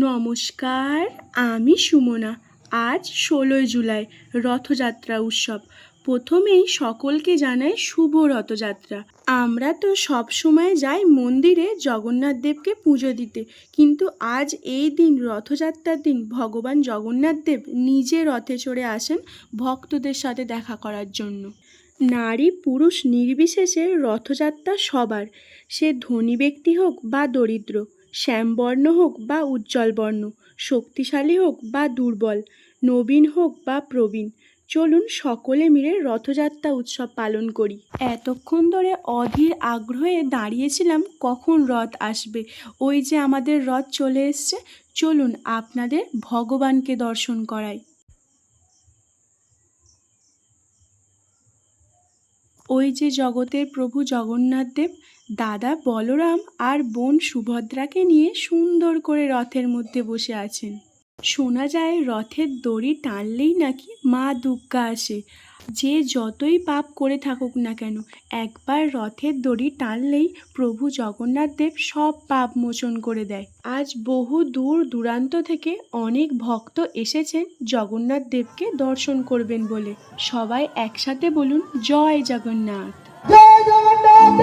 নমস্কার, আমি সুমনা। আজ ১৬ই জুলাই, রথযাত্রা উৎসব। প্রথমেই সকলকে জানাই শুভ রথযাত্রা। আমরা তো সব সময় যাই মন্দিরে জগন্নাথ দেবকে পুজো দিতে, কিন্তু আজ এই দিন, রথযাত্রার দিন, ভগবান জগন্নাথ দেব নিজে রথে চড়ে আসেন ভক্তদের সাথে দেখা করার জন্য। নারী পুরুষ নির্বিশেষে রথযাত্রা সবার, সে ধনী ব্যক্তি হোক বা দরিদ্র, শ্যামবর্ণ হোক বা উজ্জ্বল বর্ণ, শক্তিশালী হোক বা দুর্বল, নবীন হোক বা প্রবীণ। চলুন সকলে মিলে রথযাত্রা উৎসব পালন করি। এতক্ষণ ধরে অধীর আগ্রহে দাঁড়িয়েছিলাম কখন রথ আসবে। ওই যে আমাদের রথ চলে এসছে। চলুন আপনাদের ভগবানকে দর্শন করাই। ওই যে জগতের প্রভু জগন্নাথ দেব, দাদা বলরাম আর বোন সুভদ্রাকে নিয়ে সুন্দর করে রথের মধ্যে বসে আছেন। শোনা যায় রথের দড়ি টানলেই নাকি মা দুর্গা আসে। যে যতই পাপ করে থাকুক না কেন, একবার রথের দড়ি টানলেই প্রভু জগন্নাথ দেব সব পাপ মোচন করে দেয়। আজ বহু দূর দূরান্ত থেকে অনেক ভক্ত এসেছেন জগন্নাথ দেবকে দর্শন করবেন বলে। সবাই একসাথে বলুন, জয় জগন্নাথ। জয় জগন্নাথ।